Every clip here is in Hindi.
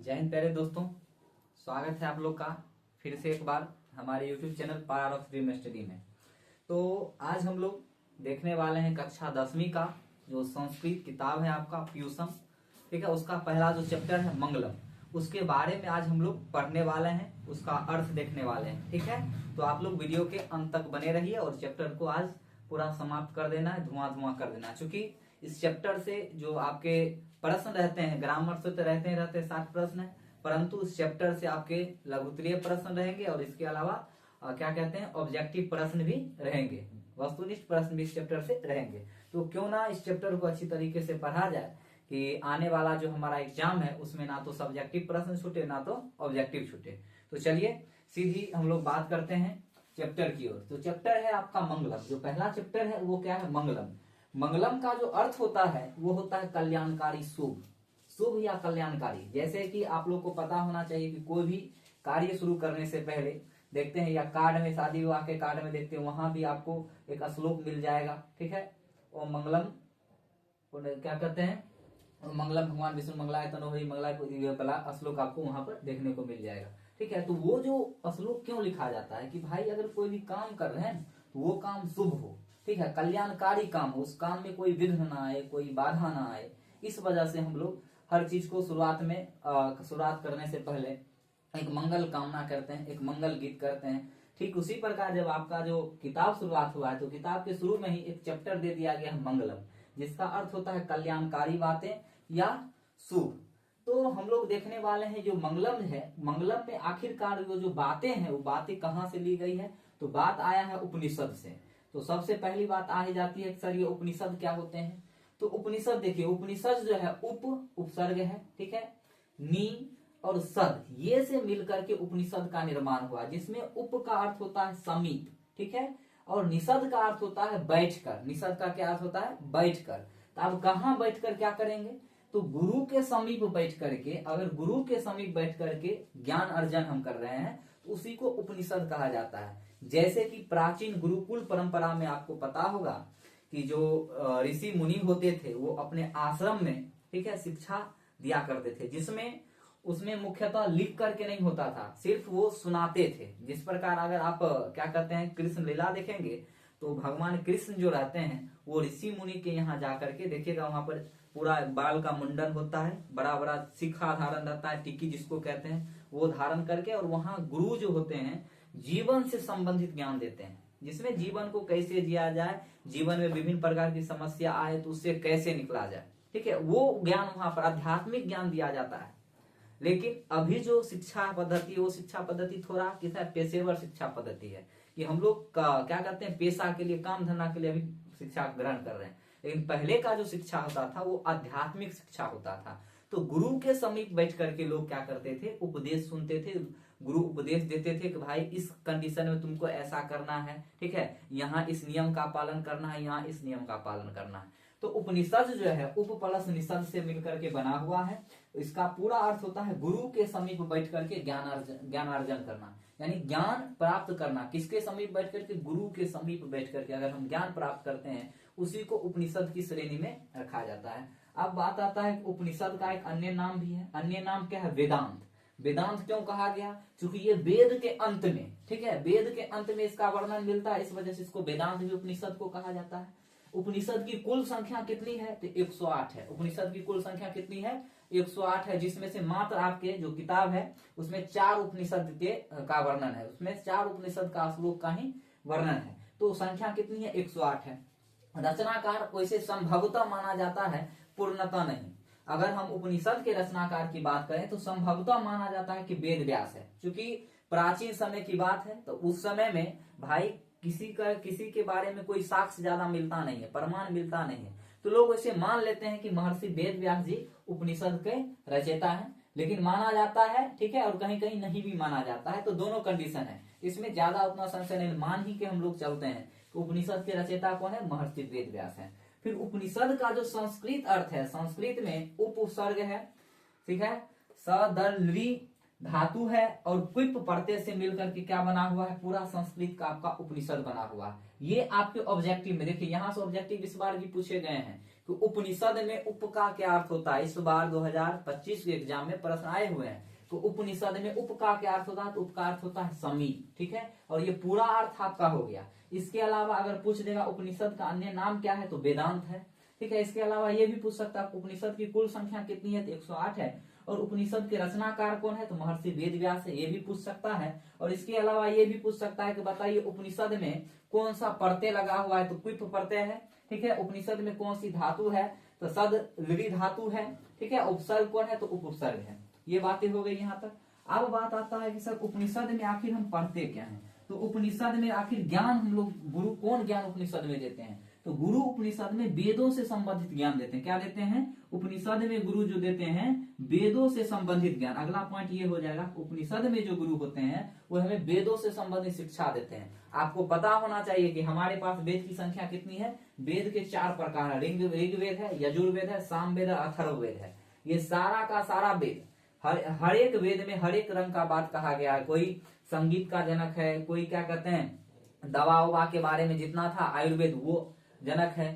जय हिंद प्यारे दोस्तों, स्वागत है आप लोग का फिर से एक बार हमारे YouTube channel power of dream study में। तो आज हम लोग देखने वाले हैं कक्षा 10वीं का जो संस्कृत किताब है आपका प्यूसम, ठीक है। उसका पहला जो चैप्टर है मंगलम, उसके बारे में आज हम लोग पढ़ने वाले हैं, उसका अर्थ देखने वाले हैं, ठीक है। तो आप लोग वीडियो के अंत तक बने रहिए और चैप्टर को आज पूरा समाप्त कर देना है, धुआं धुआं कर देना है। चूंकि इस चैप्टर से जो आपके प्रश्न रहते हैं, ग्रामर से तो रहते हैं 60 प्रश्न है, परंतु इस चैप्टर से आपके लघुत्तरीय प्रश्न रहेंगे और इसके अलावा क्या कहते हैं ऑब्जेक्टिव प्रश्न भी रहेंगे, वस्तुनिष्ठ प्रश्न भी इस चैप्टर से रहेंगे। तो क्यों ना इस चैप्टर को अच्छी तरीके से पढ़ा जाए कि आने वाला जो हमारा एग्जाम है उसमें ना तो सब्जेक्टिव प्रश्न छूटे ना तो ऑब्जेक्टिव छूटे। तो चलिए सीधी हम लोग बात करते हैं चैप्टर की ओर। तो चैप्टर है आपका मंगलम। जो पहला चैप्टर है वो क्या है? मंगलम। मंगलम का जो अर्थ होता है वो होता है कल्याणकारी, शुभ, शुभ या कल्याणकारी। जैसे कि आप लोग को पता होना चाहिए कि कोई भी कार्य शुरू करने से पहले देखते हैं, या कार्ड में, शादी विवाह के कार्ड में देखते हैं, वहां भी आपको एक श्लोक मिल जाएगा, ठीक है। और मंगलम क्या कहते हैं, मंगलम भगवान विष्णु मंगलाय तनोहरि मंगलाय कला श्लोक आपको वहां पर देखने को मिल जाएगा, ठीक है। तो वो जो श्लोक क्यों लिखा जाता है कि भाई अगर कोई भी काम कर रहे हैं तो वो काम शुभ हो, ठीक है, कल्याणकारी काम हो, उस काम में कोई विघ्न ना आए, कोई बाधा ना आए। इस वजह से हम लोग हर चीज को शुरुआत करने से पहले एक मंगल कामना करते हैं, एक मंगल गीत करते हैं। ठीक उसी प्रकार जब आपका जो किताब शुरुआत हुआ है तो किताब के शुरू में ही एक चैप्टर दे दिया गया है मंगलम, जिसका अर्थ होता है कल्याणकारी बातें या शुभ। तो हम लोग देखने वाले हैं जो मंगलम है, मंगलम में आखिरकार जो बातें हैं वो बातें कहाँ से ली गई है? तो बात आया है उपनिषद से। तो सबसे पहली बात आ ही जाती है सर ये उपनिषद क्या होते हैं? तो उपनिषद देखिए, उपनिषद जो है उपसर्ग है, ठीक है, नी और सद ये से मिलकर के उपनिषद का निर्माण हुआ, जिसमें उप का अर्थ होता है समीप, ठीक है, और निषद का अर्थ होता है बैठकर। निषद का क्या अर्थ होता है? बैठकर। तो अब कहाँ बैठकर क्या करेंगे? तो गुरु के समीप बैठ करके, अगर गुरु के समीप बैठ करके ज्ञान अर्जन हम कर रहे हैं तो उसी को उपनिषद कहा जाता है। जैसे कि प्राचीन गुरुकुल परंपरा में आपको पता होगा कि जो ऋषि मुनि होते थे वो अपने आश्रम में, ठीक है, शिक्षा दिया करते थे, जिसमें उसमें मुख्यतः लिख करके नहीं होता था, सिर्फ वो सुनाते थे। जिस प्रकार अगर आप क्या कहते हैं कृष्ण लीला देखेंगे तो भगवान कृष्ण जो रहते हैं वो ऋषि मुनि के यहाँ जाकर के देखिएगा, वहां पर पूरा बाल का मुंडन होता है, बड़ा बड़ा शिखा धारण रहता है, टिक्की जिसको कहते हैं, वो धारण करके, और वहां गुरु जो होते हैं जीवन से संबंधित ज्ञान देते हैं, जिसमें जीवन को कैसे जिया जाए, जीवन में विभिन्न प्रकार की समस्या आए तो उससे कैसे निकला जाए, ठीक है, वो ज्ञान वहां पर आध्यात्मिक ज्ञान दिया जाता है। लेकिन अभी जो शिक्षा पद्धति है वो शिक्षा पद्धति थोड़ा किसा पेशेवर शिक्षा पद्धति है कि हम लोग क्या कहते हैं पेशा के लिए, काम धंधा के लिए अभी शिक्षा ग्रहण कर रहे हैं। लेकिन पहले का जो शिक्षा होता था वो आध्यात्मिक शिक्षा होता था। तो गुरु के समीप बैठ करके लोग क्या करते थे? उपदेश सुनते थे, गुरु उपदेश देते थे कि भाई इस कंडीशन में तुमको ऐसा करना है, ठीक है, यहाँ इस नियम का पालन करना है, यहाँ इस नियम का पालन करना है। तो उपनिषद जो है उप प्लस निषद से मिलकर के बना हुआ है। इसका पूरा अर्थ होता है गुरु के समीप बैठ करके ज्ञानार्जन करना, यानी ज्ञान प्राप्त करना। किसके समीप बैठ करके? गुरु के समीप बैठ करके अगर हम ज्ञान प्राप्त करते हैं उसी को उपनिषद की श्रेणी में रखा जाता है। अब बात आता है उपनिषद का एक अन्य नाम भी है। अन्य नाम क्या है? वेदांत। वेदांत क्यों कहा गया? क्योंकि ये वेद के अंत में, ठीक है, वेद के अंत में इसका वर्णन मिलता है, इस वजह से इसको वेदांत भी उपनिषद को कहा जाता है। उपनिषद की कुल संख्या कितनी है? तो 108 है। उपनिषद की कुल संख्या कितनी है? 108 है, जिसमें से मात्र आपके जो किताब है उसमें 4 उपनिषद के का वर्णन है, उसमें 4 उपनिषद का श्लोक का ही वर्णन है। तो संख्या कितनी है? 108 है। रचनाकार वैसे संभवतः माना जाता है, पूर्णतः नहीं। अगर हम उपनिषद के रचनाकार की बात करें तो संभवतः माना जाता है कि वेद व्यास है, क्योंकि प्राचीन समय की बात है। तो उस समय में भाई किसी के बारे में कोई साक्ष्य ज्यादा मिलता नहीं है, प्रमाण मिलता नहीं है, तो लोग ऐसे मान लेते हैं कि महर्षि वेद व्यास जी उपनिषद के रचयिता हैं। लेकिन माना जाता है, ठीक है, और कहीं कहीं नहीं भी माना जाता है। तो दोनों कंडीशन है, इसमें ज्यादा उतना संशय नहीं, मान ही के हम लोग चलते हैं। उपनिषद के रचयिता कौन है? महर्षि वेद व्यास है। फिर उपनिषद का जो संस्कृत अर्थ है, संस्कृत में उपसर्ग है, ठीक है, सदलरी धातु है और क्विप प्रत्यय से मिलकर के क्या बना हुआ है? पूरा संस्कृत का आपका उपनिषद बना हुआ है। ये आपके ऑब्जेक्टिव में देखिए, यहाँ से ऑब्जेक्टिव इस बार भी पूछे गए हैं कि उपनिषद में उप का क्या अर्थ होता है। इस बार 2025 के एग्जाम में प्रश्न आए हुए हैं। तो उपनिषद में उप का क्या अर्थ होता है, तो उप का अर्थ होता है समीप, ठीक है। और ये पूरा अर्थ आपका हो गया। इसके अलावा अगर पूछ देगा उपनिषद का अन्य नाम क्या है, तो वेदांत है, ठीक है। इसके अलावा ये भी पूछ सकता है उपनिषद की कुल संख्या कितनी है, तो 108 है। और उपनिषद के रचनाकार कौन है, तो महर्षि वेद व्यास है, ये भी पूछ सकता है। और इसके अलावा ये भी पूछ सकता है कि बताइए उपनिषद में कौन सा प्रत्यय लगा हुआ है, तो क्विप प्रत्यय है, ठीक है। उपनिषद में कौन सी धातु है, तो सद लृ धातु है, ठीक है। उपसर्ग कौन है, तो उपसर्ग है। ये बातें हो गई यहाँ तक। अब बात आता है कि सर उपनिषद में आखिर हम पढ़ते क्या हैं, तो उपनिषद में आखिर ज्ञान हम लोग गुरु कौन ज्ञान उपनिषद में देते हैं, तो गुरु उपनिषद में वेदों से संबंधित ज्ञान देते हैं। क्या देते हैं, उपनिषद में गुरु जो देते हैं वेदों से संबंधित ज्ञान। अगला पॉइंट ये हो जाएगा, उपनिषद में जो गुरु होते हैं वो हमें वेदों से संबंधित शिक्षा देते हैं। आपको पता होना चाहिए कि हमारे पास वेद की संख्या कितनी है। वेद के 4 प्रकार है, ऋग्वेद है, यजुर्वेद है, सामवेद है, अथर्ववेद है। ये सारा का सारा वेद, हर एक वेद में हर एक रंग का बात कहा गया है। कोई संगीत का जनक है, कोई क्या कहते हैं दवा उवा के बारे में जितना था आयुर्वेद वो जनक है।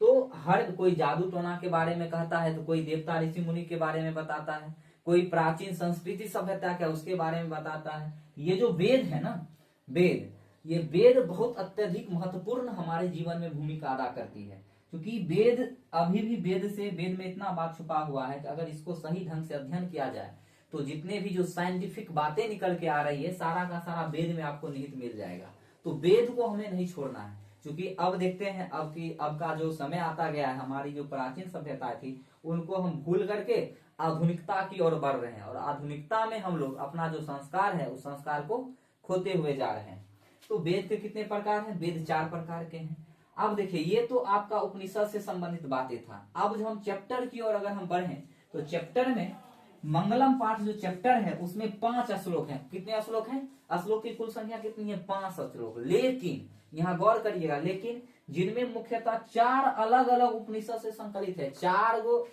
तो हर कोई जादू टोना के बारे में कहता है, तो कोई देवता ऋषि मुनि के बारे में बताता है, कोई प्राचीन संस्कृति सभ्यता क्या उसके बारे में बताता है। ये जो वेद है ना, वेद, ये वेद बहुत अत्यधिक महत्वपूर्ण हमारे जीवन में भूमिका अदा करती है। क्योंकि वेद अभी भी वेद में इतना बात छुपा हुआ है कि अगर इसको सही ढंग से अध्ययन किया जाए तो जितने भी जो साइंटिफिक बातें निकल के आ रही है सारा का सारा वेद में आपको निहित मिल जाएगा। तो वेद को हमें नहीं छोड़ना है। क्योंकि अब देखते हैं अब का जो समय आता गया है, हमारी जो प्राचीन सभ्यता थी उनको हम भूल करके आधुनिकता की ओर बढ़ रहे हैं। और आधुनिकता में हम लोग अपना जो संस्कार है उस संस्कार को खोते हुए जा रहे हैं। तो वेद के कितने प्रकार हैं, वेद 4 प्रकार के हैं। अब देखिए ये तो आपका उपनिषद से संबंधित बातें था। अब जब हम चैप्टर की ओर अगर हम बढ़े तो चैप्टर में मंगलम पाठ जो चैप्टर है उसमें 5 श्लोक हैं। कितने श्लोक हैं, श्लोक की कुल संख्या कितनी है, 5 श्लोक। लेकिन यहाँ गौर करिएगा, लेकिन जिनमें मुख्यतः 4 अलग अलग उपनिषद से संकलित है। 5 गो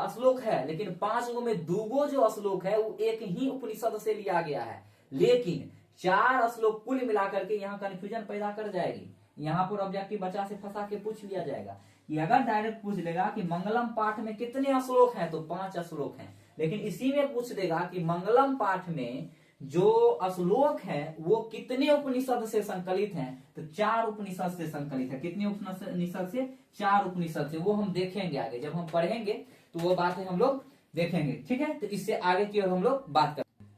श्लोक है, लेकिन 5 गो में 2 गो जो श्लोक है वो एक ही उपनिषद से लिया गया है। लेकिन 4 श्लोक कुल मिलाकर के यहाँ कंफ्यूजन पैदा कर जाएगी। यहाँ पर ऑब्जेक्टिव बच्चा से फंसा के पूछ लिया जाएगा कि अगर डायरेक्ट पूछ लेगा कि मंगलम पाठ में कितने श्लोक हैं, तो 5 श्लोक हैं। लेकिन इसी में पूछ देगा कि मंगलम पाठ में जो श्लोक है वो कितने उपनिषद से संकलित हैं, तो 4 उपनिषद से संकलित है। कितने उपनिषद से, 4 उपनिषद से। वो हम देखेंगे आगे, जब हम पढ़ेंगे तो वो बातें हम लोग देखेंगे, ठीक है। तो इससे आगे की ओर हम लोग बात करते हैं।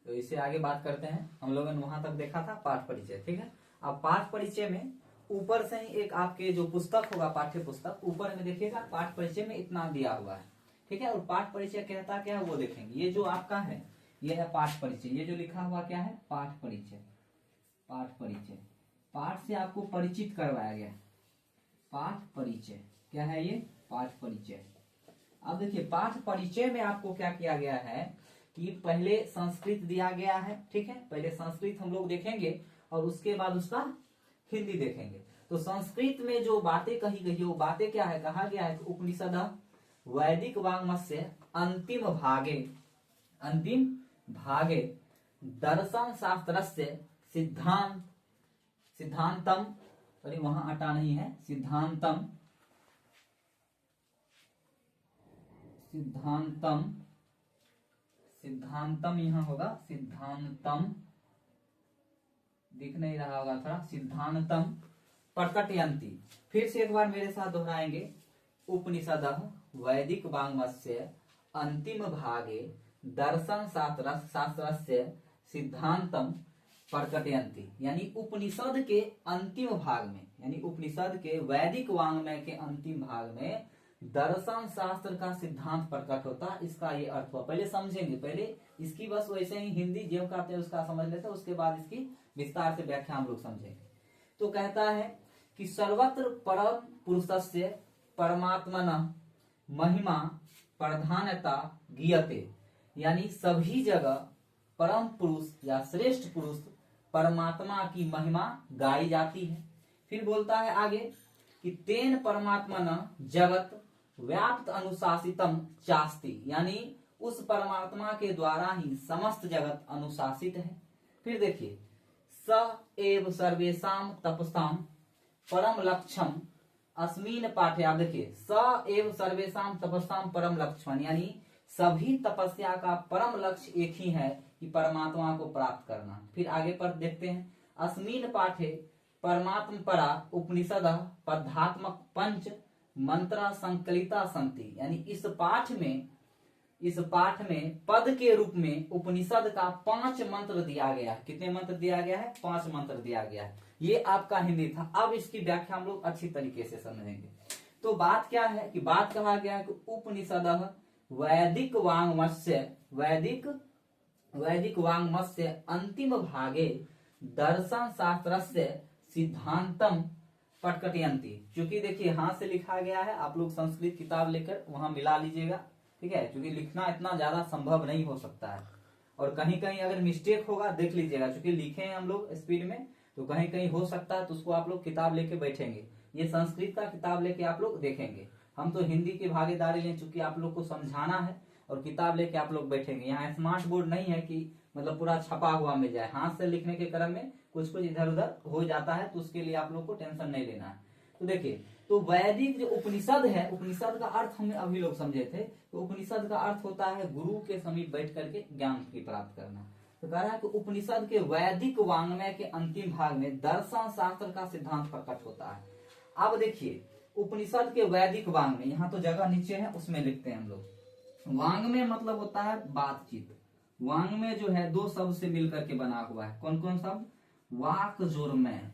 तो इससे आगे बात करते हैं। हम लोगों ने वहां तक देखा था पाठ परिचय, ठीक है। अब पाठ परिचय में ऊपर से ही एक आपके जो पुस्तक होगा पाठ्य पुस्तक, ऊपर में देखिएगा पाठ परिचय में इतना दिया हुआ है, ठीक है। और पाठ परिचय कहता क्या है वो देखेंगे। ये जो आपका है ये है पाठ परिचय। ये जो लिखा हुआ क्या है, पाठ परिचय। पाठ परिचय, पाठ से आपको परिचित करवाया गया। पाठ परिचय क्या है, ये पाठ परिचय। अब देखिए पाठ परिचय में आपको क्या किया गया है कि पहले संस्कृत दिया गया है, ठीक है। पहले संस्कृत हम लोग देखेंगे और उसके बाद उसका हिंदी देखेंगे। तो संस्कृत में जो बातें कही गई है वो बातें क्या है, कहा गया है उपनिषद वैदिक वाङ्मयस्य अंतिम भागे दर्शन शास्त्रस्य सिद्धांतम, सॉरी वहां अटा नहीं है, सिद्धांतम यहाँ होगा, सिद्धांतम दिख नहीं रहा होगा थोड़ा, सिद्धांतम प्रकटयन्ति। फिर से एक बार मेरे साथ दोहराएंगे, उपनिषदः वैदिक वाङ्मयस्य अंतिम भागे दर्शन शास्त्रस्य सिद्धांतम प्रकटयन्ति। यानी उपनिषद के अंतिम भाग में, यानी उपनिषद के वैदिक वाङ्मय के अंतिम भाग में दर्शन शास्त्र का सिद्धांत प्रकट होता। इसका ये अर्थ हुआ। पहले समझेंगे, पहले इसकी बस वैसे ही हिंदी जो कहते हैं उसका समझ लेते हैं, उसके बाद इसकी विस्तार से व्याख्या हम लोग समझेंगे। तो कहता है कि सर्वत्र परम पुरुषस्य परमात्मनः महिमा प्रधानता गीयते। यानी सभी जगह परम पुरुष या श्रेष्ठ पुरुष परमात्मा की महिमा गाई जाती है। फिर बोलता है आगे कि तेन परमात्मनः जगत व्याप्त अनुशासितम चास्ति। यानी उस परमात्मा के द्वारा ही समस्त जगत अनुशासित है। फिर देखिए स एव सर्वेषां तपसां परम लक्ष्यम अस्मिन पाठे, आप देखिए स एव सर्वेशम तपस्याम परम लक्ष्मण, यानी सभी तपस्या का परम लक्ष्य एक ही है कि परमात्मा को प्राप्त करना। फिर आगे पर देखते हैं, अस्मिन पाठे परमात्म परा उपनिषद पदात्मक पंच मंत्रा संकलिता संति, यानी इस पाठ में पद के रूप में उपनिषद का 5 मंत्र दिया गया है। कितने मंत्र दिया गया है? 5 मंत्र दिया गया है। ये आपका हिंदी था। अब इसकी व्याख्या हम लोग अच्छी तरीके से समझेंगे। तो बात क्या है कि बात कहा गया है कि उपनिषद वैदिक वांग्मस्य अंतिम भागे दर्शन शास्त्रस्य सिद्धांतम पटकटयंती। क्योंकि देखिए हाथ से लिखा गया है, आप लोग संस्कृत किताब लेकर वहां मिला लीजिएगा, ठीक है, क्योंकि लिखना इतना ज्यादा संभव नहीं हो सकता है, और कहीं कहीं अगर मिस्टेक होगा देख लीजिएगा, क्योंकि लिखे हैं हम लोग स्पीड में, तो कहीं कहीं हो सकता है, तो उसको आप लोग किताब लेके बैठेंगे। ये संस्कृत का किताब लेके आप लोग देखेंगे। हम तो हिंदी की भागीदारी लें, चूंकि आप लोग को समझाना है, और किताब लेके आप लोग बैठेंगे। यहाँ स्मार्ट बोर्ड नहीं है कि मतलब पूरा छपा हुआ मिल जाए। हाथ से लिखने के क्रम में कुछ कुछ इधर उधर हो जाता है, तो उसके लिए आप लोग को टेंशन नहीं लेना है। तो देखिए, तो वैदिक जो उपनिषद है, उपनिषद का अर्थ हमें अभी लोग समझे थे, तो उपनिषद का अर्थ होता है गुरु के समीप बैठ करके ज्ञान की प्राप्त करना। तो कह रहा है कि उपनिषद के वैदिक वांग्मय के अंतिम भाग में दर्शन शास्त्र का सिद्धांत प्रकट होता है। अब देखिए, उपनिषद के वैदिक वांग्मय, यहाँ तो जगह नीचे है उसमें लिखते हैं हम लोग। वांग्मय मतलब होता है बातचीत। वांग्मय जो है 2 शब्द से मिलकर के बना हुआ है। कौन कौन शब्द? वाक जोरमय।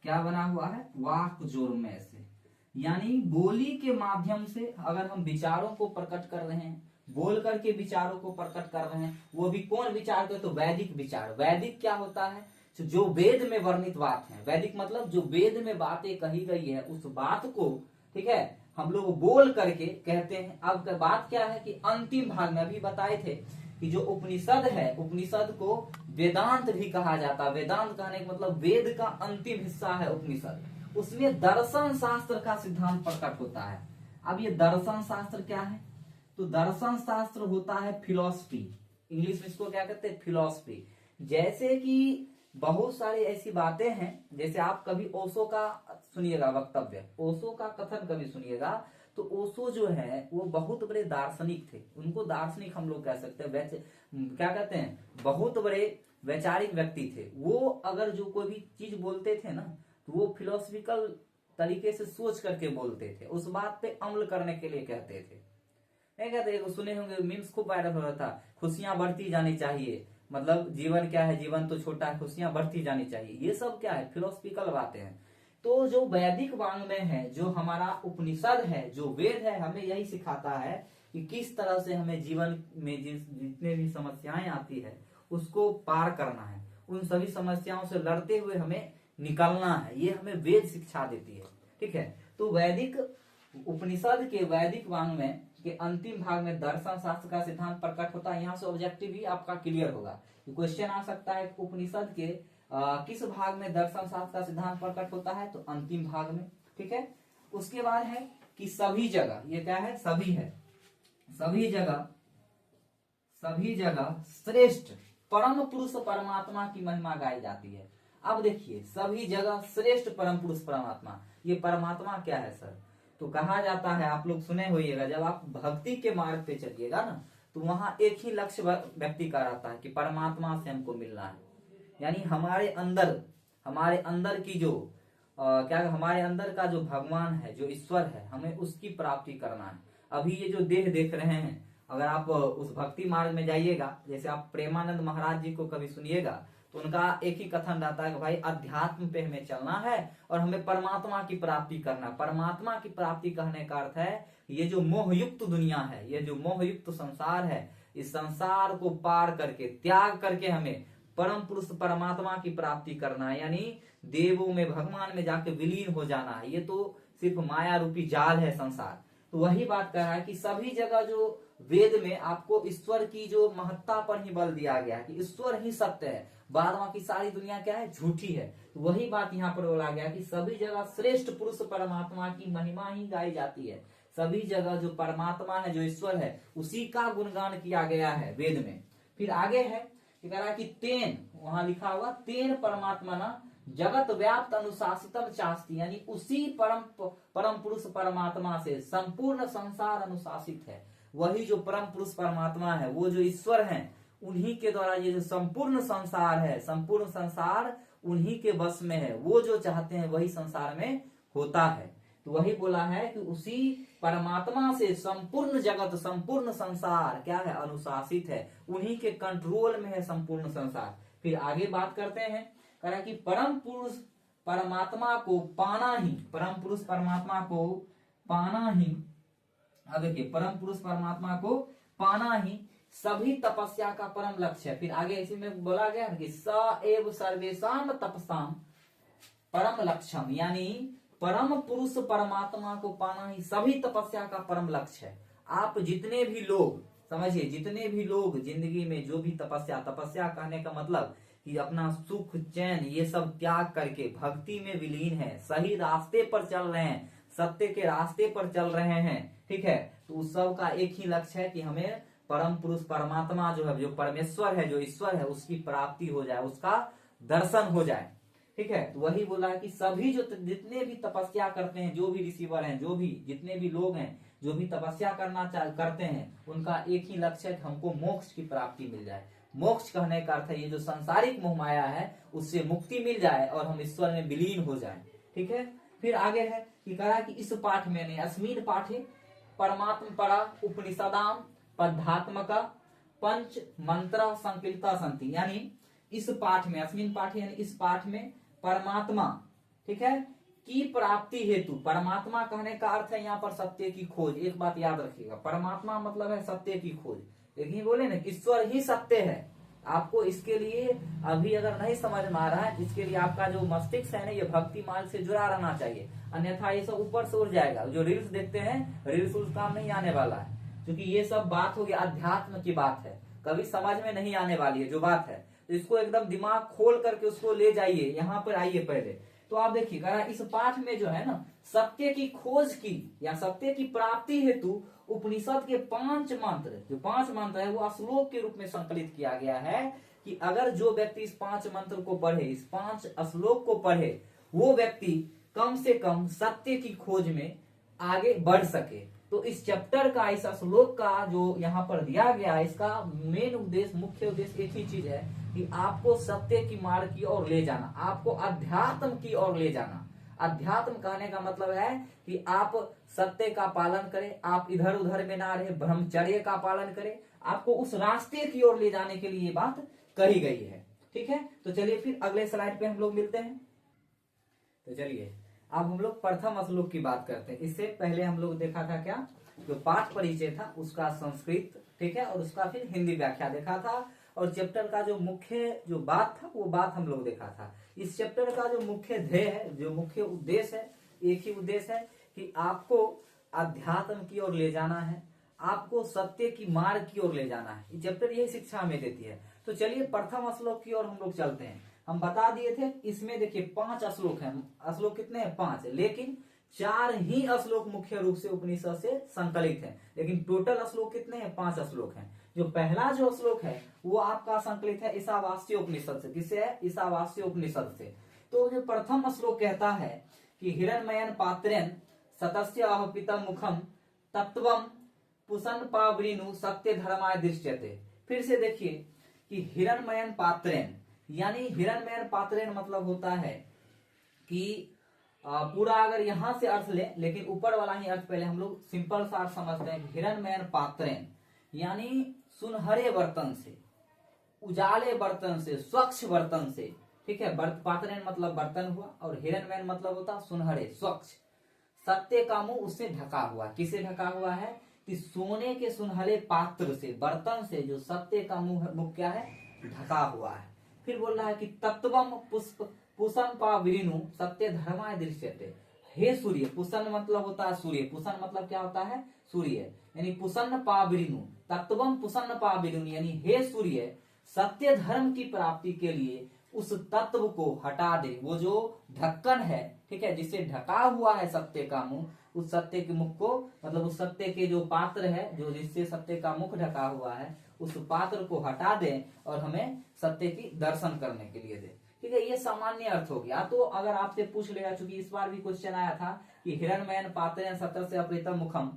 क्या बना हुआ है? वाक जोरमय से, यानी बोली के माध्यम से अगर हम विचारों को प्रकट कर रहे हैं, बोल करके विचारों को प्रकट कर रहे हैं, वो भी कौन विचार के? तो वैदिक विचार। वैदिक क्या होता है? जो वेद में वर्णित बात है। वैदिक मतलब जो वेद में बातें कही गई है, उस बात को, ठीक है, हम लोग बोल करके कहते हैं। अब बात क्या है कि अंतिम भाग में अभी बताए थे कि जो उपनिषद है, उपनिषद को वेदांत भी कहा जाता है। वेदांत कहने का मतलब वेद का अंतिम हिस्सा है उपनिषद। उसमें दर्शन शास्त्र का सिद्धांत प्रकट होता है। अब ये दर्शन शास्त्र क्या है? तो दर्शन शास्त्र होता है फिलॉसफी। इंग्लिश में इसको क्या कहते हैं? फिलॉसफी। जैसे कि बहुत सारी ऐसी बातें हैं, जैसे आप कभी ओशो का सुनिएगा वक्तव्य, ओशो का कथन कभी सुनिएगा, तो ओशो जो है वो बहुत बड़े दार्शनिक थे। उनको दार्शनिक हम लोग कह सकते हैं, क्या कहते हैं, बहुत बड़े वैचारिक व्यक्ति थे। वो अगर जो कोई भी चीज बोलते थे ना, तो वो फिलोसफिकल तरीके से सोच करके बोलते थे, उस बात पे अमल करने के लिए कहते थे। नहीं कहते, सुने होंगे, मीम्स खूब वायरल हो रहा था, खुशियां बढ़ती जानी चाहिए, मतलब जीवन क्या है, जीवन तो छोटा है, खुशियां बढ़ती जानी चाहिए। ये सब क्या है? फिलोसफिकल बातें हैं। तो जो वैदिक वांग्मय है, जो हमारा उपनिषद है, जो वेद है, हमें यही सिखाता है कि किस तरह से हमें जीवन में जितने भी समस्याएं आती है उसको पार करना है, उन सभी समस्याओं से लड़ते हुए हमें निकलना है। ये हमें वेद शिक्षा देती है, ठीक है। तो वैदिक उपनिषद के वैदिक वांग्मय के अंतिम भाग में दर्शन शास्त्र का सिद्धांत प्रकट होता है। यहाँ से ऑब्जेक्टिव भी आपका क्लियर होगा। क्वेश्चन आ सकता है उपनिषद के किस भाग में दर्शन शास्त्र का सिद्धांत प्रकट होता है? तो अंतिम भाग में, ठीक है। उसके बाद है कि सभी जगह, ये क्या है? सभी है, सभी जगह श्रेष्ठ परम पुरुष परमात्मा की महिमा गाई जाती है। अब देखिए, सभी जगह श्रेष्ठ परम पुरुष परमात्मा, ये परमात्मा क्या है सर? तो कहा जाता है, आप लोग सुने होइएगा, जब आप भक्ति के मार्ग पे चलिएगा ना, तो वहां एक ही लक्ष्य व्यक्ति का रहता है कि परमात्मा से हमको मिलना है। यानी हमारे अंदर की जो हमारे अंदर का जो भगवान है, जो ईश्वर है, हमें उसकी प्राप्ति करना है। अभी ये जो देह देख रहे हैं, अगर आप उस भक्ति मार्ग में जाइएगा, जैसे आप प्रेमानंद महाराज जी को कभी सुनिएगा, तो उनका एक ही कथन रहता है कि भाई अध्यात्म पे हमें चलना है और हमें परमात्मा की प्राप्ति करना। परमात्मा की प्राप्ति कहने का अर्थ है ये जो मोहयुक्त दुनिया है, ये जो मोहयुक्त संसार है, इस संसार को पार करके, त्याग करके हमें परम पुरुष परमात्मा की प्राप्ति करना है, यानी देवों में, भगवान में जाके विलीन हो जाना है। ये तो सिर्फ माया रूपी जाल है संसार। तो वही बात कर रहा है कि सभी जगह जो वेद में आपको ईश्वर की जो महत्ता पर ही बल दिया गया है कि ईश्वर ही सत्य है, बाद बाकी सारी दुनिया क्या है? झूठी है। तो वही बात यहाँ पर बोला गया कि सभी जगह श्रेष्ठ पुरुष परमात्मा की महिमा ही गाई जाती है। सभी जगह जो परमात्मा है, जो ईश्वर है, उसी का गुणगान किया गया है वेद में। फिर आगे है कह रहा है कि तेन, वहां लिखा हुआ तेन परमात्मा ना जगत व्याप्त अनुशासितम चास्ति, यानी उसी परम पुरुष परमात्मा से संपूर्ण संसार अनुशासित है। वही जो परम पुरुष परमात्मा है, वो जो ईश्वर है, उन्हीं के द्वारा ये जो संपूर्ण संसार है, संपूर्ण संसार उन्हीं के वश में है। वो जो चाहते हैं वही संसार में होता है। तो वही बोला है कि उसी परमात्मा से संपूर्ण जगत, संपूर्ण संसार क्या है, अनुशासित है। उन्हीं के कंट्रोल में है संपूर्ण संसार। फिर आगे बात करते हैं, कह रहा कि परम पुरुष परमात्मा को पाना ही, परम पुरुष परमात्मा को पाना ही, अब देखिए, परम पुरुष परमात्मा को पाना ही सभी तपस्या का परम लक्ष्य है। फिर आगे इसी में बोला गया कि स एव सर्वेशाम तपसाम परम लक्ष्यम, यानी परम पुरुष परमात्मा को पाना ही सभी तपस्या का परम लक्ष्य है। आप जितने भी लोग, समझिए, जितने भी लोग जिंदगी में जो भी तपस्या, तपस्या कहने का मतलब कि अपना सुख चैन ये सब त्याग करके भक्ति में विलीन है, सही रास्ते पर चल रहे हैं, सत्य के रास्ते पर चल रहे हैं, ठीक है, तो उस सब का एक ही लक्ष्य है कि हमें परम पुरुष परमात्मा जो है, जो परमेश्वर है, जो ईश्वर है, उसकी प्राप्ति हो जाए, उसका दर्शन हो जाए, ठीक है। तो वही बोला है कि सभी जो जितने भी तपस्या करते हैं, जो भी रिसीवर हैं, जो भी जितने भी लोग हैं, जो भी तपस्या करते हैं, उनका एक ही लक्ष्य है कि हमको मोक्ष की प्राप्ति मिल जाए। मोक्ष कहने का अर्थ है ये जो सांसारिक मोह माया है उससे मुक्ति मिल जाए और हम ईश्वर में विलीन हो जाए, ठीक है। फिर आगे है कि कहा कि इस पाठ में, अस्मिन पाठे परमात्म परा उपनिषदाम पद्धात्मक पंच मंत्र संकलिता संति, यानी इस पाठ में, अस्मिन पाठ यानी इस पाठ में परमात्मा, ठीक है, की प्राप्ति हेतु, परमात्मा कहने का अर्थ है यहाँ पर सत्य की खोज। एक बात याद रखिएगा, परमात्मा मतलब है सत्य की खोज। लेकिन बोले ना, ईश्वर ही सत्य है। आपको इसके लिए अभी अगर नहीं समझ में आ रहा है, इसके लिए आपका जो मस्तिष्क है ना, ये भक्ति मार्ग से जुड़ा रहना चाहिए, अन्यथा ये सब ऊपर से उड़ जाएगा। जो रील्स देखते हैं, रील्स उस काम नहीं आने वाला है, क्योंकि ये सब बात हो गया अध्यात्म की बात है, कभी समझ में नहीं आने वाली है जो बात है। तो इसको एकदम दिमाग खोल करके उसको ले जाइए, यहाँ पर आइए पहले। तो आप देखिए, कह रहा इस पाठ में जो है ना, सत्य की खोज की या सत्य की प्राप्ति हेतु उपनिषद के 5 मंत्र, जो 5 मंत्र है, वो श्लोक के रूप में संकलित किया गया है कि अगर जो व्यक्ति इस 5 मंत्र को पढ़े, इस 5 श्लोक को पढ़े, वो व्यक्ति कम से कम सत्य की खोज में आगे बढ़ सके। तो इस चैप्टर का, इस श्लोक का जो यहाँ पर दिया गया है, इसका मेन उद्देश्य, मुख्य उद्देश्य एक ही चीज है कि आपको सत्य की मार्ग की ओर ले जाना, आपको अध्यात्म की ओर ले जाना। अध्यात्म कहने का मतलब है कि आप सत्य का पालन करें, आप इधर उधर में ना रहे, ब्रह्मचर्य का पालन करें, आपको उस रास्ते की ओर ले जाने के लिए ये बात कही गई है, ठीक है। तो चलिए फिर अगले स्लाइड पे हम लोग मिलते हैं। तो चलिए अब हम लोग प्रथम श्लोक की बात करते हैं। इससे पहले हम लोग देखा था क्या, जो पाठ परिचय था उसका संस्कृत, ठीक है, और उसका फिर हिंदी व्याख्या देखा था, और चैप्टर का जो मुख्य जो बात था वो बात हम लोग देखा था। इस चैप्टर का जो मुख्य ध्येय है, जो मुख्य उद्देश्य है, एक ही उद्देश्य है कि आपको अध्यात्म की ओर ले जाना है, आपको सत्य की मार्ग की ओर ले जाना है। ये चैप्टर यही शिक्षा हमें देती है। तो चलिए प्रथम श्लोक की ओर हम लोग चलते हैं। हम बता दिए थे, इसमें देखिए 5 श्लोक हैं। श्लोक कितने हैं? 5, लेकिन 4 ही श्लोक मुख्य रूप से उपनिषद से संकलित हैं, लेकिन टोटल श्लोक कितने हैं? 5 श्लोक हैं। जो पहला जो श्लोक है वो आपका संकलित है ईशावास्य उपनिषद से। किससे है? ईशावास्य उपनिषद से। तो जो प्रथम श्लोक कहता है कि हिरण्मयन पात्रेन सतस्य आहपितम मुखम तत्वम पुसन पावृनु सत्य धर्माय दृश्यते। फिर से देखिए कि हिरण्मयन पात्रेन, यानी हिरण्मयन पात्रेन मतलब होता है कि पूरा अगर यहां से अर्थ ले, लेकिन ऊपर वाला ही अर्थ पहले हम लोग सिंपल सा अर्थ समझते हैं। हिरण्मयन पात्रेन यानी सुनहरे बर्तन से, उजाले बर्तन से, स्वच्छ बर्तन से, ठीक है। पात्रेन मतलब बर्तन हुआ, और हिरण्मयन मतलब होता सुनहरे, स्वच्छ। सत्य का मुंह उससे ढका हुआ। किससे ढका हुआ है? कि सोने के सुनहरे पात्र से, बर्तन से जो सत्य का मुंह क्या है? ढका हुआ है। फिर बोल रहा है कि तत्वम पुष्प पुषन पावृनु सत्य धर्माय दृश्यते। हे सूर्य, पुषन मतलब होता है सूर्य, पुषन मतलब क्या होता है? सूर्य, यानी पुषन पावृनु, तत्वम पुषन पावृनु, यानी हे सूर्य, सत्य धर्म की प्राप्ति के लिए उस तत्व को हटा दे। वो जो ढक्कन है, ठीक है, जिससे ढका हुआ है सत्य का मुंह, उस सत्य के मुख को, मतलब उस सत्य के जो पात्र है, जो जिससे सत्य का मुख ढका हुआ है, उस पात्र को हटा दे और हमें सत्य की दर्शन करने के लिए दे। ठीक है, ये सामान्य अर्थ हो गया। तो अगर आपसे पूछ लेगा, चूंकि इस बार भी क्वेश्चन आया था कि हिरण्मयन पात्रेण सतस्य अपहृतम मुखम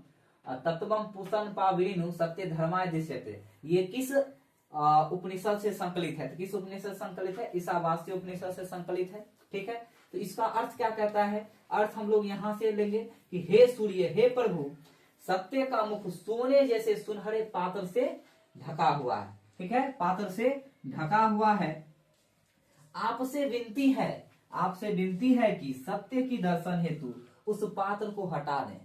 तत्वम पूषण पाविनु सत्य धर्माय दृश्यते, ये किस उपनिषद से संकलित है? तो किस उपनिषद संकलित है? ईशावास्य उपनिषद से संकलित है। ठीक है, तो इसका अर्थ क्या कहता है? अर्थ हम लोग यहां से लेंगे कि हे सूर्य, हे प्रभु, सत्य का मुख सोने जैसे सुनहरे पात्र से ढका हुआ है। ठीक है, पात्र से ढका हुआ है। आपसे विनती है कि सत्य की दर्शन हेतु उस पात्र को हटा दें।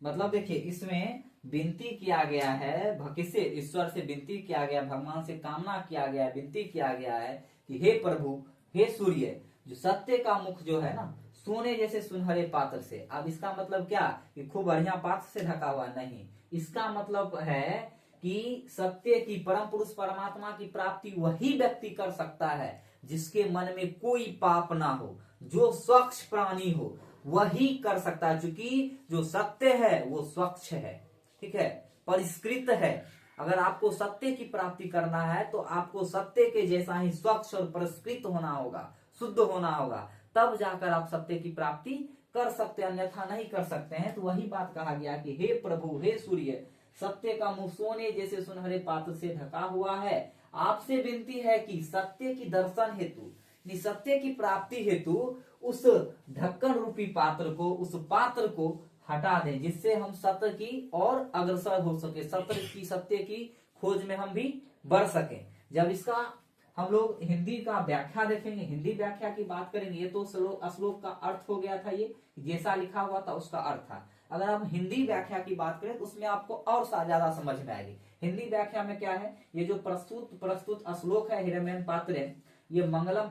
मतलब देखिए, इसमें विनती किया गया है, किससे? ईश्वर से विनती किया गया, भगवान से कामना किया गया, विनती किया गया है कि हे प्रभु, हे सूर्य, जो सत्य का मुख जो है ना, सोने जैसे सुनहरे पात्र से। अब इसका मतलब क्या कि खूब बढ़िया पात्र से ढका हुआ? नहीं, इसका मतलब है कि सत्य की, परम पुरुष परमात्मा की प्राप्ति वही व्यक्ति कर सकता है जिसके मन में कोई पाप ना हो, जो स्वच्छ प्राणी हो, वही कर सकता है। क्योंकि जो सत्य है वो स्वच्छ है, ठीक है, परिष्कृत है। अगर आपको सत्य की प्राप्ति करना है तो आपको सत्य के जैसा ही स्वच्छ और परिष्कृत होना होगा, शुद्ध होना होगा, तब जाकर आप सत्य की प्राप्ति कर सकते हैं, अन्यथा नहीं कर सकते हैं। तो वही बात कहा गया कि हे प्रभु, हे सूर्य, सत्य का मुख सोने जैसे सुनहरे पात्र से ढका हुआ है। आपसे विनती है कि सत्य की दर्शन हेतु, सत्य की प्राप्ति हेतु उस ढक्कन रूपी पात्र को, उस पात्र को हटा दें, जिससे हम सत्य की और अग्रसर हो सके, सत्य की खोज में हम भी बढ़ सके। जब इसका हम लोग हिंदी का व्याख्या देखेंगे, हिंदी व्याख्या की बात करेंगे, ये तो श्लोक का अर्थ हो गया था, ये जैसा लिखा हुआ था उसका अर्थ था। अगर हम हिंदी व्याख्या की बात करें तो उसमें आपको और ज्यादा समझ में आएगी। हिंदी व्याख्या में क्या है? ये जो प्रस्तुत श्लोक है हिरण्मयन पात्रेण, ये मंगलम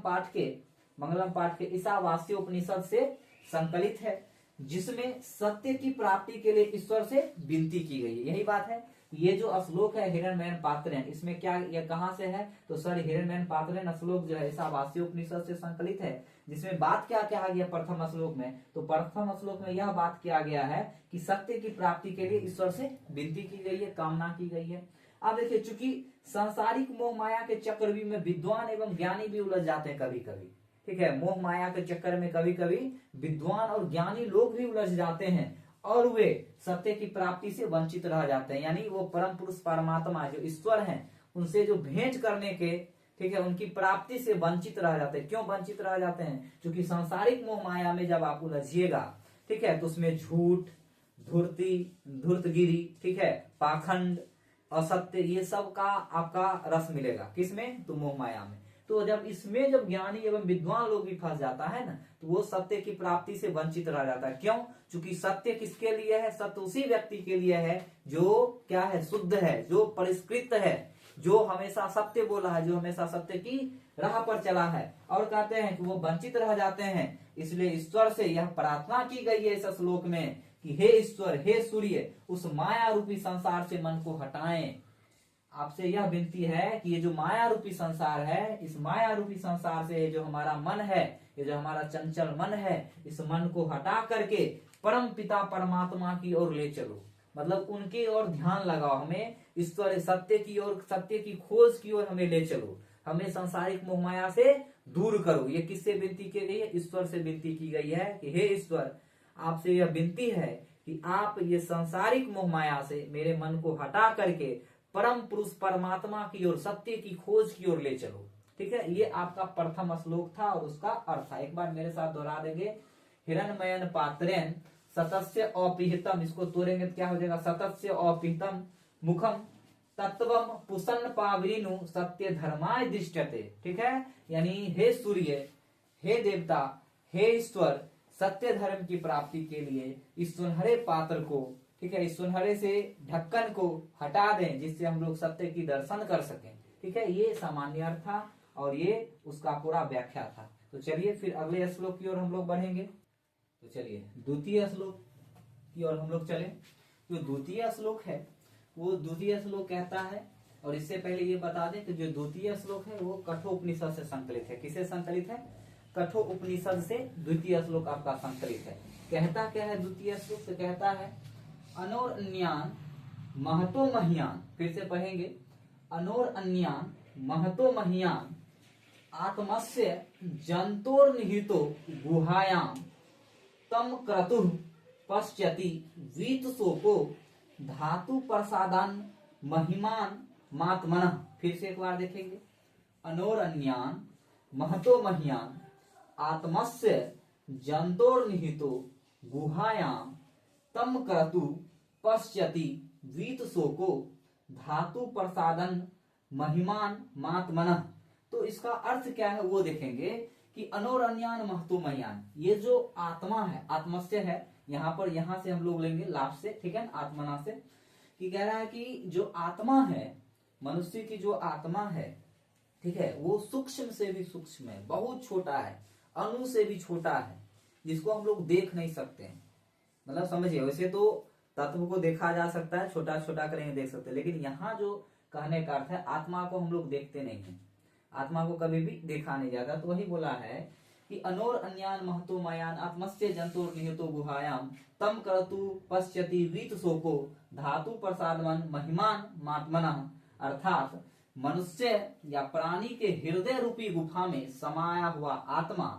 पाठ के ईशावास्य उपनिषद से संकलित है, जिसमें सत्य की प्राप्ति के लिए ईश्वर से विनती की गई है। यही बात है। ये जो श्लोक है हिरण्मयन पात्रेण, इसमें क्या, ये कहां से है? तो सर, हिरण्मयन पात्रेण श्लोक जो है ईशावास्य उपनिषद से संकलित है। जिसमें बात क्या कहा गया प्रथम श्लोक में? तो प्रथम श्लोक में यह बात किया गया है कि सत्य की प्राप्ति के लिए ईश्वर से विनती की गई है, कामना की गई है। अब देखिए, चूंकि सांसारिक मोह माया के चक्रव्यूह में विद्वान एवं ज्ञानी भी उलझ जाते हैं कभी कभी, ठीक है, मोह माया के चक्कर में कभी कभी विद्वान और ज्ञानी लोग भी उलझ जाते हैं और वे सत्य की प्राप्ति से वंचित रह जाते हैं। यानी वो परम पुरुष परमात्मा जो ईश्वर हैं, उनसे जो भेंट करने के, ठीक है, उनकी प्राप्ति से वंचित रह जाते हैं। क्यों वंचित रह जाते हैं? क्योंकि सांसारिक मोह माया में जब आप उलझिएगा, ठीक है, तो उसमें झूठ, धूर्तगिरी, ठीक है, पाखंड, असत्य, ये सब का आपका रस मिलेगा। किसमें? तो मोह माया में। तो जब इसमें जब ज्ञानी एवं विद्वान लोग भी फंस जाता है ना, तो वो सत्य की प्राप्ति से वंचित रह जाता है। क्यों? क्योंकि सत्य किसके लिए है? सत्य उसी व्यक्ति के लिए है जो क्या है? शुद्ध है, जो परिष्कृत है, जो हमेशा सत्य बोला है, जो हमेशा सत्य की राह पर चला है। और कहते हैं कि वो वंचित रह जाते हैं। इसलिए ईश्वर से यह प्रार्थना की गई है इस श्लोक में कि हे ईश्वर, हे सूर्य, उस माया रूपी संसार से मन को हटाएं। आपसे यह विनती है कि ये जो माया रूपी संसार है, इस माया रूपी संसार से जो हमारा मन है, ये जो हमारा चंचल मन है, इस मन को हटा करके परम पिता परमात्मा की ओर ले चलो। मतलब उनकी ओर ध्यान लगाओ, हमें ईश्वर सत्य की ओर, सत्य की खोज की ओर हमें ले चलो, हमें सांसारिक मोह माया से दूर करो। ये किससे विनती की गई है? ईश्वर से विनती की गई है कि हे ईश्वर, आपसे यह विनती है कि आप ये सांसारिक मोह माया से मेरे मन को हटा करके परम पुरुष परमात्मा की ओर, सत्य की खोज की ओर ले चलो। ठीक है, ये आपका प्रथम श्लोक था और उसका अर्थ था। एक बार मेरे साथ दोहरा देंगे। हिरण्मयन पात्रेण सतस्य अपिहितम, इसको तोड़ेंगे तो क्या हो जाएगा? सतस्य अपिहितम मुखम तत्वम पुषन्न पावरीनु सत्य धर्माय दृष्टते। ठीक है, यानी हे सूर्य, हे देवता, हे ईश्वर, सत्य धर्म की प्राप्ति के लिए इस सुनहरे पात्र को, ठीक है, इस सुनहरे से ढक्कन को हटा दें, जिससे हम लोग सत्य की दर्शन कर सकें। ठीक है, ये सामान्य अर्थ था और ये उसका पूरा व्याख्या था। तो चलिए फिर अगले श्लोक की ओर हम लोग बढ़ेंगे। तो चलिए द्वितीय श्लोक की ओर हम लोग चले। जो द्वितीय श्लोक है वो द्वितीय श्लोक कहता है, और इससे पहले ये बता दें कि जो द्वितीय श्लोक है वो कठोपनिषद से संकलित है। किससे संकलित है? कठोपनिषद से द्वितीय श्लोक आपका संकलित है। कहता क्या है द्वितीय श्लोक? तो कहता है अनोरन्यान महतो मह्यान, फिर से पढ़ेंगे, अनोरन्यान महतो मह्यान आत्मस्य जंतोर्निहितो गुहायां तम क्रतुः पश्यति वीतशोको धातु प्रसादान महिमान मात्मनः। फिर से एक बार देखेंगे। अनोरन्यान महतो मह्यान आत्मस्य जंतोर्निहितो गुहायां तम क्रतु पश्यति वीतशोको धातु प्रसादन महिमान मात्मनः। तो इसका अर्थ क्या है वो देखेंगे कि अनोरन्यान महतो मह्यान, ये जो आत्मा है, आत्मस्य है, यहाँ पर यहां से हम लोग लेंगे लास्ट से, ठीक है, आत्मना से, कि कह रहा है कि जो आत्मा है, मनुष्य की जो आत्मा है, ठीक है, वो सूक्ष्म से भी सूक्ष्म है, बहुत छोटा है, अणु से भी छोटा है, जिसको हम लोग देख नहीं सकते हैं। मतलब समझिए, वैसे तो तत्व को देखा जा सकता है, छोटा छोटा करेंगे देख सकते हैं, लेकिन यहाँ जो कहने का अर्थ है, आत्मा को हम लोग देखते नहीं है, आत्मा को कभी भी देखा नहीं जाता। तो वही बोला है कि अनोर अन्यान महतो मयान आत्मस्य जंतुर निहितो गुहायाम तम करतु पश्यति वीतशोको धातु प्रसादमन महिमान मात्मनः। अर्थात मनुष्य या प्राणी के हृदय रूपी गुफा में समाया हुआ आत्मा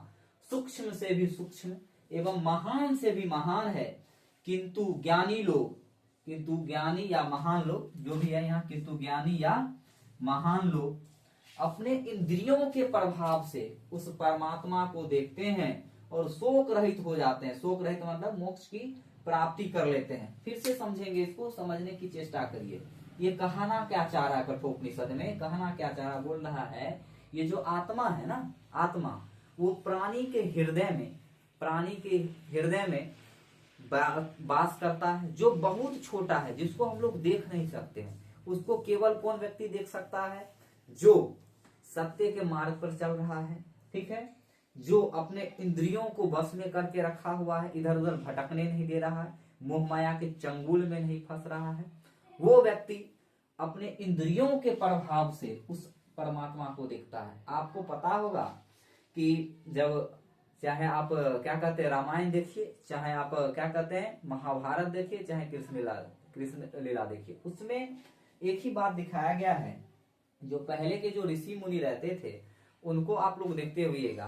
सूक्ष्म से भी सूक्ष्म एवं महान से भी महान है, किंतु ज्ञानी लोग, किंतु ज्ञानी या महान लोग, जो भी है यहाँ, किंतु ज्ञानी या महान लोग अपने इंद्रियों के प्रभाव से उस परमात्मा को देखते हैं और शोक रहित हो जाते हैं। शोक रहित मतलब मोक्ष की प्राप्ति कर लेते हैं। फिर से समझेंगे, इसको समझने की चेष्टा करिए। ये कहना क्या चाह रहा है कठोपनिषद में, कहना क्या चाह रहा, बोल रहा है ये जो आत्मा है ना, आत्मा वो प्राणी के हृदय में, प्राणी के हृदय में वास करता है, जो बहुत छोटा है, जिसको हम लोग देख नहीं सकते हैं। उसको केवल कौन व्यक्ति देख सकता है? जो सत्य के मार्ग पर चल रहा है, ठीक है, जो अपने इंद्रियों को बस में करके रखा हुआ है, इधर उधर भटकने नहीं दे रहा है, मोह माया के चंगुल में नहीं फंस रहा है, वो व्यक्ति अपने इंद्रियों के प्रभाव से उस परमात्मा को देखता है। आपको पता होगा कि जब चाहे आप क्या कहते हैं रामायण देखिए, चाहे आप क्या कहते हैं महाभारत देखिए, चाहे कृष्ण लीला देखिए, उसमें एक ही बात दिखाया गया है। जो पहले के जो ऋषि मुनि रहते थे उनको आप लोग देखते हुएगा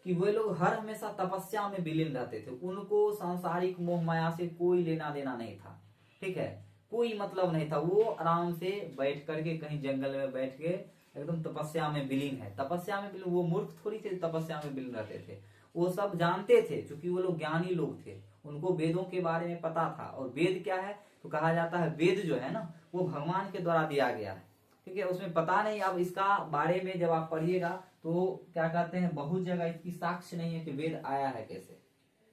कि वे लोग हर हमेशा तपस्या में विलीन रहते थे। उनको सांसारिक मोह माया से कोई लेना देना नहीं था, ठीक है, कोई मतलब नहीं था। वो आराम से बैठ करके कहीं जंगल में बैठ के एकदम तपस्या में विलीन है। तपस्या में विलीन, वो मूर्ख थोड़ी थे तपस्या में विलीन रहते थे, वो सब जानते थे, क्योंकि वो लोग ज्ञानी लोग थे, उनको वेदों के बारे में पता था। और वेद क्या है तो कहा जाता है वेद जो है ना वो भगवान के द्वारा दिया गया है, ठीक है, उसमें पता नहीं। अब इसका बारे में जब आप पढ़िएगा तो क्या कहते हैं बहुत जगह इसकी साक्ष्य नहीं है कि वेद आया है कैसे,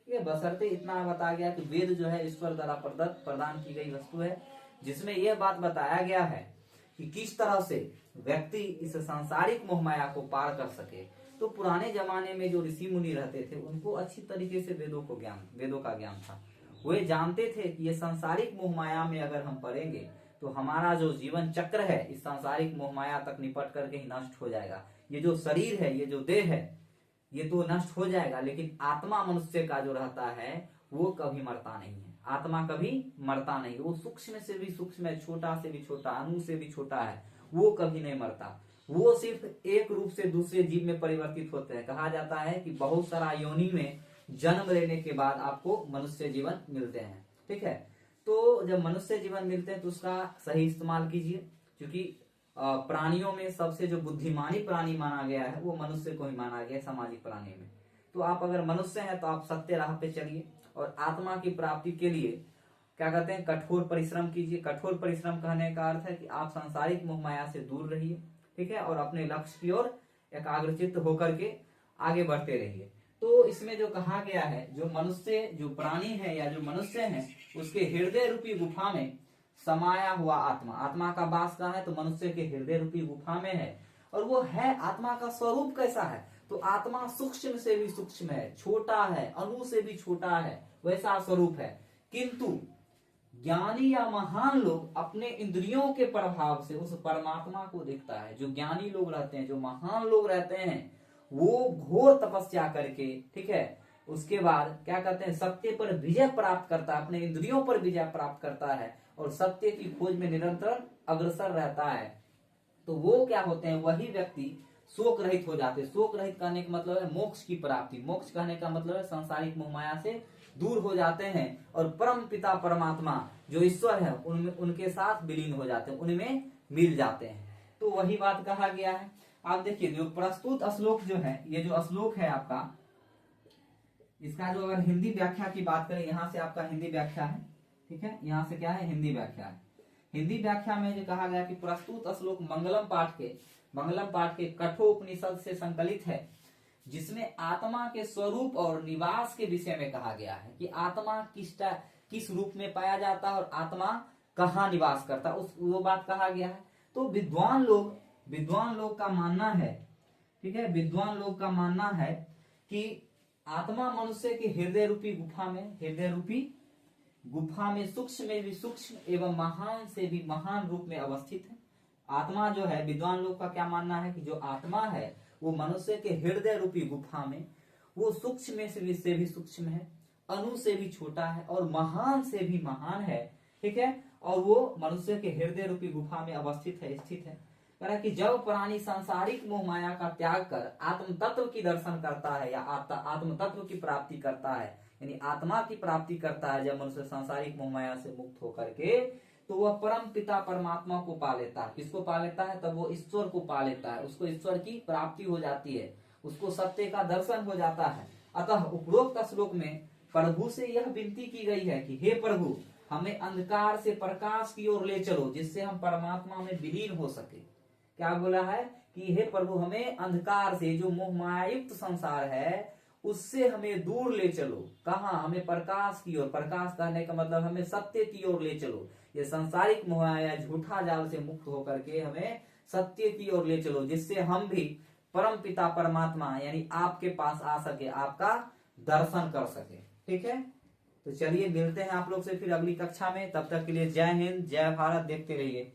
ठीक है, बशर्ते इतना बता गया कि वेद जो है ईश्वर द्वारा प्रदान की गई वस्तु है, जिसमें यह बात बताया गया है कि किस तरह से व्यक्ति इस सांसारिक मोह माया को पार कर सके। तो पुराने जमाने में जो ऋषि मुनि रहते थे उनको अच्छी तरीके से वेदों का ज्ञान था। वे जानते थे कि ये सांसारिक मोह माया में अगर हम पड़ेंगे तो हमारा जो जीवन चक्र है इस सांसारिक मोह माया तक निपट करके ही नष्ट हो जाएगा। ये जो शरीर है, ये जो देह है, ये तो नष्ट हो जाएगा, लेकिन आत्मा मनुष्य का जो रहता है वो कभी मरता नहीं है। आत्मा कभी मरता नहीं, वो सूक्ष्म से भी सूक्ष्म है, छोटा से भी छोटा, अणु से भी छोटा है, वो कभी नहीं मरता। वो सिर्फ एक रूप से दूसरे जीव में परिवर्तित होते हैं। कहा जाता है कि बहुत सारा योनि में जन्म लेने के बाद आपको मनुष्य जीवन मिलते हैं, ठीक है। तो जब मनुष्य जीवन मिलते हैं तो उसका सही इस्तेमाल कीजिए, क्योंकि प्राणियों में सबसे जो बुद्धिमानी प्राणी माना गया है वो मनुष्य को ही माना गया है सामाजिक प्राणी में। तो आप अगर मनुष्य हैं तो आप सत्य राह पे चलिए और आत्मा की प्राप्ति के लिए क्या कहते हैं कठोर परिश्रम कीजिए। कठोर परिश्रम कहने का अर्थ है कि आप सांसारिक मोह माया से दूर रहिए, ठीक है, और अपने लक्ष्य की ओर एकाग्रचित्त होकर के आगे बढ़ते रहिए। तो इसमें जो कहा गया है जो मनुष्य, जो प्राणी है या जो मनुष्य है उसके हृदय रूपी गुफा में समाया हुआ आत्मा, आत्मा का वास कहाँ है तो मनुष्य के हृदय रूपी गुफा में है। और वो है, आत्मा का स्वरूप कैसा है तो आत्मा सूक्ष्म से भी सूक्ष्म है, छोटा है, अणु से भी छोटा है, वैसा स्वरूप है। किंतु ज्ञानी या महान लोग अपने इंद्रियों के प्रभाव से उस परमात्मा को देखता है। जो ज्ञानी लोग रहते हैं, जो महान लोग रहते हैं, वो घोर तपस्या करके, ठीक है, उसके बाद क्या कहते हैं सत्य पर विजय प्राप्त करता है, अपने इंद्रियों पर विजय प्राप्त करता है और सत्य की खोज में निरंतर अग्रसर रहता है। तो वो क्या होते हैं, वही व्यक्ति शोक रहित हो जाते। शोक रहित कहने का मतलब है मोक्ष की प्राप्ति। मोक्ष कहने का मतलब है सांसारिक मोह माया से दूर हो जाते हैं और परम पिता परमात्मा जो ईश्वर है उनमें उनके साथ विलीन हो जाते हैं, उनमें मिल जाते हैं। तो वही बात कहा गया है। आप देखिए जो प्रस्तुत श्लोक जो है, ये जो श्लोक है आपका, इसका जो अगर हिंदी व्याख्या की बात करें, यहाँ से आपका हिंदी व्याख्या है, ठीक है, यहाँ से क्या है हिंदी व्याख्या है। हिंदी व्याख्या में जो कहा गया कि प्रस्तुत श्लोक मंगलम पाठ के कठोपनिषद से संकलित है, जिसमें आत्मा के स्वरूप और निवास के विषय में कहा गया है कि आत्मा किस रूप में पाया जाता है और आत्मा कहाँ निवास करता है, वो बात कहा गया है। तो विद्वान लोग का मानना है, ठीक है, विद्वान लोग का मानना है कि आत्मा मनुष्य के हृदय रूपी गुफा में सूक्ष्म में भी सूक्ष्म एवं महान से भी महान रूप में अवस्थित है। आत्मा जो है, विद्वान लोग का क्या मानना है कि जो आत्मा है वो मनुष्य के हृदय रूपी गुफा में वो सूक्ष्म में से भी सूक्ष्म है, अणु से भी छोटा है और महान से भी महान है, ठीक है, और वो मनुष्य के हृदय रूपी गुफा में अवस्थित है, स्थित है। कह कि जब प्राणी सांसारिक मोह माया का त्याग कर आत्म तत्व की दर्शन करता है या आत्म तत्व की प्राप्ति करता है, यानी आत्मा की प्राप्ति करता है, जब मनुष्य सांसारिक मोह माया से मुक्त होकर के, तो वह परम पिता परमात्मा को पा लेता है। किसको पा लेता है? तब वो ईश्वर को पा लेता है, उसको ईश्वर की प्राप्ति हो जाती है, उसको सत्य का दर्शन हो जाता है। अतः उपरोक्त श्लोक में प्रभु से यह विनती की गई है कि हे प्रभु, हमें अंधकार से प्रकाश की ओर ले चलो, जिससे हम परमात्मा में विलीन हो सके। क्या बोला है कि हे प्रभु, हमें अंधकार से, जो मोह मायायुक्त संसार है, उससे हमें दूर ले चलो। कहाँ? हमें प्रकाश की ओर। प्रकाश कहने का मतलब हमें सत्य की ओर ले चलो। ये सांसारिक मोह माया झूठा जाल से मुक्त होकर के हमें सत्य की ओर ले चलो, जिससे हम भी परम पिता परमात्मा यानी आपके पास आ सके, आपका दर्शन कर सके। ठीक है, तो चलिए मिलते हैं आप लोग से फिर अगली कक्षा में। तब तक के लिए जय हिंद, जय भारत। देखते रहिए।